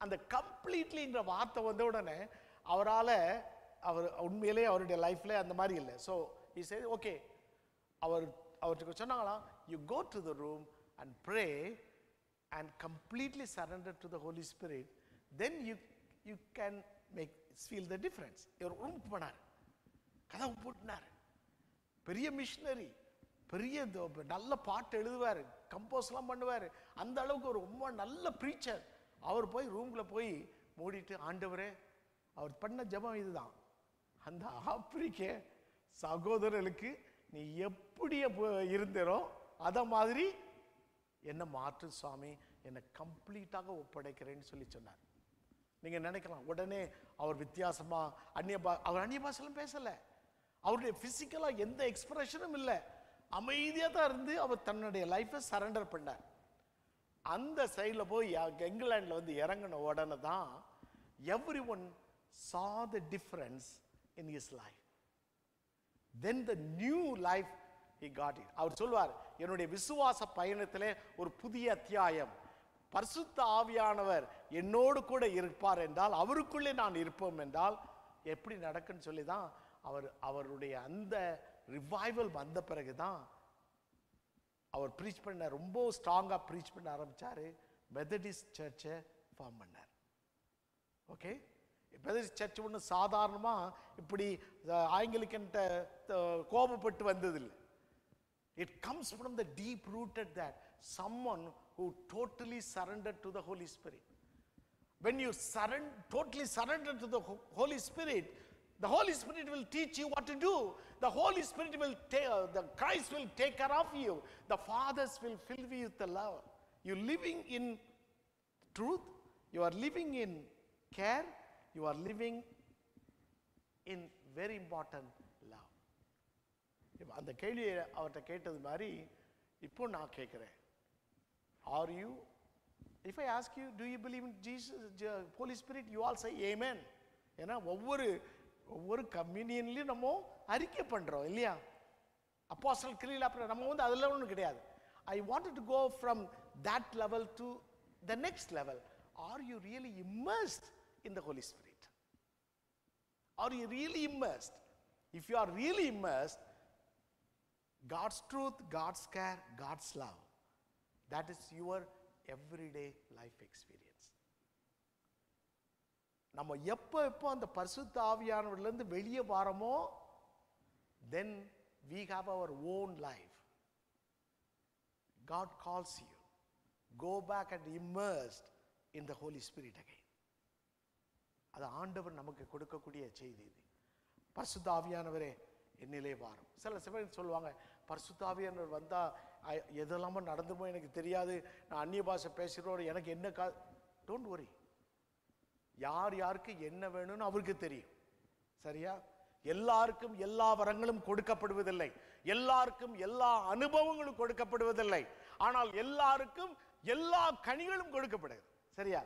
அந்த கம்ப்ளீட்லிங்கிற வார்த்தை வந்த உடனே அவர் உண்மையிலே அவருடைய லைஃப்ல அந்த மாதிரி இல்லை. So he said, okay. அவருக்கு சொன்னாங்களாம், you go to the room and pray and completely surrender to the Holy Spirit, then you can feel the difference. இவர் ரூமுக்கு போனார், கதவு போட்டுனார். பெரிய மிஷனரி, பெரிய நல்ல பாட்டு எழுதுவார், கம்போஸ்லாம் பண்ணுவார், அந்த அளவுக்கு ஒரு ரொம்ப நல்ல ப்ரீச்சர். அவர் போய் ரூம்ல போய் மூடிட்டு, ஆண்டவரே, அவர் பண்ண ஜெபம் இதுதான், அந்த ஆப்பிரிக்க சகோதரர்களுக்கு நீ எப்படி இருந்தோ அத மாதிரி என்ன மாற்று சுவாமி, என்னை கம்ப்ளீட்டாக ஒப்படைக்கிறேன்னு சொல்லி சொன்னார். நீங்க நினைக்கலாம் உடனே அவர் வித்தியாசமா அவர் அந்நிய பாஷையிலும் பேசல, அவருடைய பிசிக்கலா எந்த எக்ஸ்பிரஷனும் இல்லை, அமைதியா தான் இருந்து அவர் தன்னுடைய லைஃபை சரண்டர் பண்ணார். அந்த சைடில் போய் இங்கிலாந்துல வந்து இறங்கின உடனே தான் everyone saw the difference in his life. Then the new life he got it. அவர் சொல்வார், என்னுடைய விசுவாச பயணத்திலே ஒரு புதிய அத்தியாயம், பரிசுத்த ஆவியானவர் என்னோடு கூட இருப்பார் என்றால், அவருக்குள்ளே நான் இருப்போம் என்றால் எப்படி நடக்குன்னு சொல்லி தான் அவருடைய அந்த ரிவைவல் வந்த பிறகுதான் அவர் ப்ரீச் பண்ண, ரொம்ப ஸ்ட்ராங்கா ப்ரீச் பண்ண ஆரம்பிச்சாரு. மெத்தடிஸ்ட் சர்ச்சை ஃபார்ம் பண்ணார். ஓகே, மெத்தடிஸ்ட் சர்ச் ஒன்று சாதாரணமா இப்படி ஆங்கிலிக்கன்ட்ட கோபப்பட்டு வந்ததில்லை. It comes from the deep rooted that someone who totally surrendered to the Holy Spirit. When you totally surrender to the Holy Spirit, the Holy Spirit will teach you what to do. The Holy Spirit will the Christ will take care of you. The fathers will fill you with the love. You living in truth, you are living in care, you are living in very important love. அந்த கேள்வியை அவர்கிட்ட கேட்டது மாதிரி இப்போ நான் கேட்கிறேன், are you, if I ask you, do you believe in Jesus, Holy Spirit, you all say amen. ஏன்னா ஒவ்வொரு கம்யூனியன்லயும் நம்ம அறிக்கை பண்றோம் இல்லையா, அப்போஸ்தலர் கிரியையில அப்புறம் நம்ம வந்து அதுல ஒன்றும் கிடையாது. I wanted to go from that level to the next level. Are you really immersed in the Holy Spirit? Are you really immersed? If you are really immersed, God's truth, God's care, God's love, that is your everyday life experience. நம்ம எப்போ அந்த பரிசுத்த ஆவியானவர்ல இருந்து வெளியே வாரமோ, then we have our own life. God calls you, go back and immersed in the Holy Spirit again. அது ஆண்டவர் நமக்கு கொடுக்கக்கூடிய செய்தி. இது பரிசுத்த ஆவியானவரே என்னிலே வாரும். சில பேர் சொல்லுவாங்க, பரிசுத்த ஆவியானவர் வந்தா எதெல்லாமோ நடந்துமோ எனக்கு தெரியாது, நான் அந்நிய பாஷை பேசுகிறோம், எனக்கு என்ன டோன்ட் வரி. யார் யாருக்கு என்ன வேணும்னு அவருக்கு தெரியும். சரியா? எல்லாருக்கும் எல்லா வரங்களும் கொடுக்கப்படுவதில்லை, எல்லாருக்கும் எல்லா அனுபவங்களும் கொடுக்கப்படுவதில்லை, ஆனால் எல்லாருக்கும் எல்லா கனிகளும் கொடுக்கப்படுது. சரியா?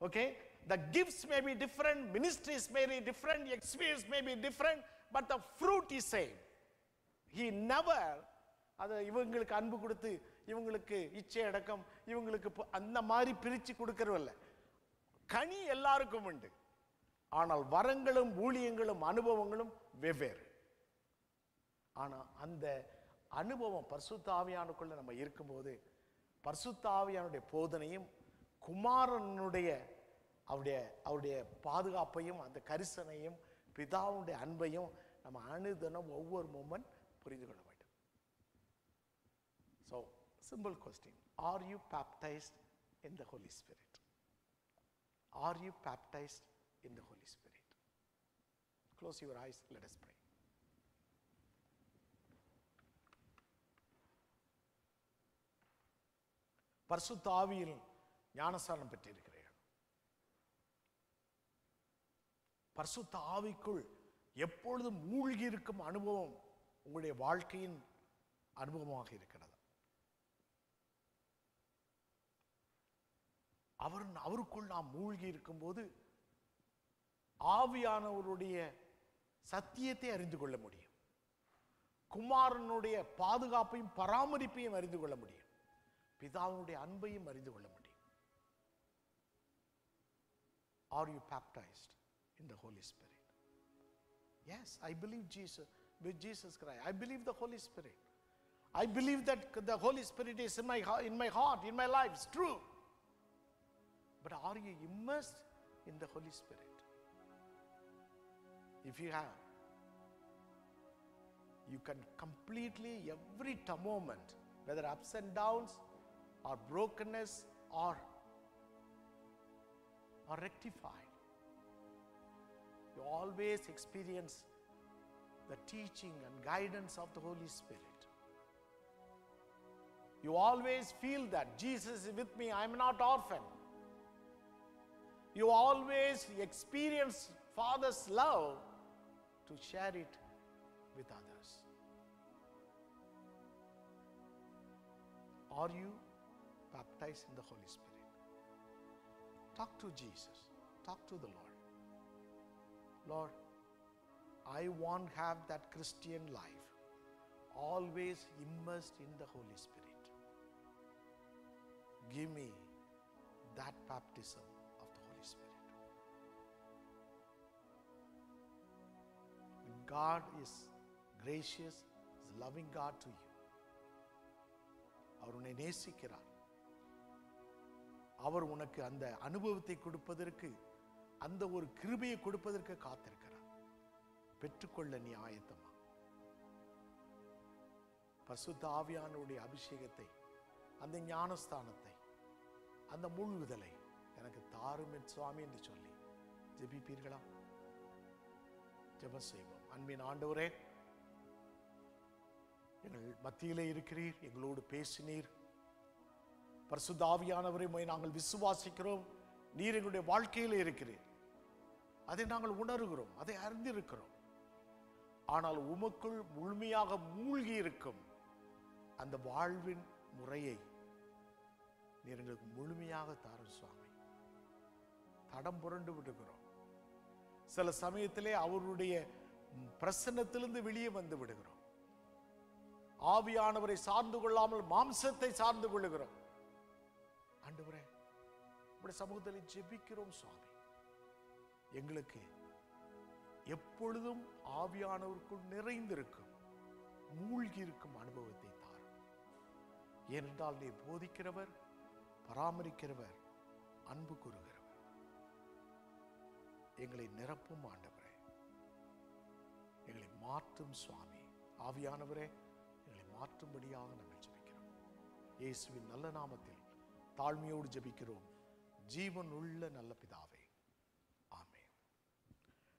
Okay, the gifts may be different, ministries may be different, experience may be different, but the fruit is same. He never இவங்களுக்கு அன்பு கொடுத்து இவங்களுக்கு இச்சை அடக்கம் இவங்களுக்கு அந்த மாதிரி பிரிச்சு கொடுக்கறதில்லை. கனி எல்லாருக்கும் உண்டு, ஆனால் வரங்களும் ஊழியங்களும் அனுபவங்களும் வெவ்வேறு. ஆனா அந்த அனுபவம் பரிசுத்த ஆவியானுக்குள்ள நம்ம இருக்கும்போது, பரிசுத்த ஆவியானுடைய போதனையும் குமாரனுடைய அவருடைய பாதுகாப்பையும் அந்த கரிசனையும் பிதாவுடைய அன்பையும் நம்ம அனுதினம் ஒவ்வொரு மொமெண்ட் புரிந்து கொள்ள வேண்டும். So, simple question, are you baptized in the Holy Spirit? Are you baptized in the Holy Spirit? Close your eyes, let us pray. பரிசுத்த ஆவியில் ஞானஸ்நானம் பெற்றிருக்கிறீர்கள். பரிசுத்த ஆவிக்குள் எப்பொழுதும் மூழ்கி இருக்கும் அனுபவம் உங்களுடைய வாழ்க்கையின் அனுபவமாக இருக்கிறதா? அவருக்குள் நாம் மூழ்கி இருக்கும்போது ஆவியானவருடைய சத்தியத்தை அறிந்து கொள்ள முடியும். குமாரனுடைய பாதுகாப்பையும் பராமரிப்பையும் அறிந்து கொள்ள முடியும். பிதாவினுடைய அன்பையும் அறிந்து கொள்ள முடியும். Are you baptized in the Holy Spirit? Yes, I believe Jesus, with Jesus Christ. I believe the Holy Spirit. I believe that the Holy Spirit is in my heart, in my life. It's true. But are you immersed in the Holy Spirit? If you have, you can completely, every moment, whether ups and downs or brokenness or rectified, you always experience the teaching and guidance of the Holy Spirit. You always feel that Jesus is with me, I am not orphan. You always experience Father's love to share it with others. Are you baptized in the Holy Spirit? Talk to Jesus. Talk to the Lord. Lord, I want to have that Christian life, always immersed in the Holy Spirit. Give me that baptism of the Holy Spirit. God is gracious, is a loving God to you. அவர் உன்னை நேசிக்கிறார். அவர் உனக்கு அந்த அனுபவத்தை கொடுப்பதற்கு, அந்த ஒரு கிருபையை கொடுப்பதற்கு காத்திருக்கிறார். பெற்றுக்கொள்ள நீ ஆயத்தமா? பரிசுத்த ஆவியானவருடைய அபிஷேகத்தை, அந்த ஞானஸ்தானத்தை, அந்த முழுகுதலை எனக்கு தாரும் சுவாமி என்று சொல்லி ஜெபிப்பீர்களா? ஜெபம் செய்வோம். அன்பின் ஆண்டவரே, எங்கள் மத்தியிலே இருக்கிறீர், எங்களோடு பேசினீர். பரிசுத்த ஆவியானவரை நாங்கள் விசுவாசிக்கிறோம். நீர் எங்களுடைய வாழ்க்கையிலே இருக்கிறீர். அதை நாங்கள் உணர்கிறோம், அதை அறிந்திருக்கிறோம். ஆனால் உமக்குள் முழுமையாக மூழ்கி இருக்கும் அந்த வாழ்வின் முறையை நீர் எங்களுக்கு முழுமையாக தாரும் சுவாமி. தடம் புரண்டு விடுகிறோம். சில சமயத்திலே அவருடைய பிரசன்னத்திலிருந்து வெளியே வந்து விடுகிறோம். ஆவியானவரை சார்ந்து கொள்ளாமல் மாம்சத்தை சார்ந்து கொள்ளுகிறோம். ஆண்டவரே, உம்முடைய சமூகத்தில் ஜெபிக்கிறோம் சுவாமி. எங்களுக்கு எப்பொழுதும் ஆவியானவருக்குள் நிறைந்திருக்கும், மூழ்கி இருக்கும் அனுபவத்தை தாரும். ஏனென்றால் நீர் போதிக்கிறவர், பராமரிக்கிறவர், அன்பு கூறுகிறவர். எங்களை நிரப்பும் ஆண்டவரே, எங்களை மாற்றும் சுவாமி. ஆவியானவரே, எங்களை மாற்றும்படியாக நாங்கள் ஜெபிக்கிறோம். இயேசுவின் நல்ல நாமத்தில் தாழ்மையோடு ஜெபிக்கிறோம், ஜீவன் உள்ள நல்ல பிதாவே.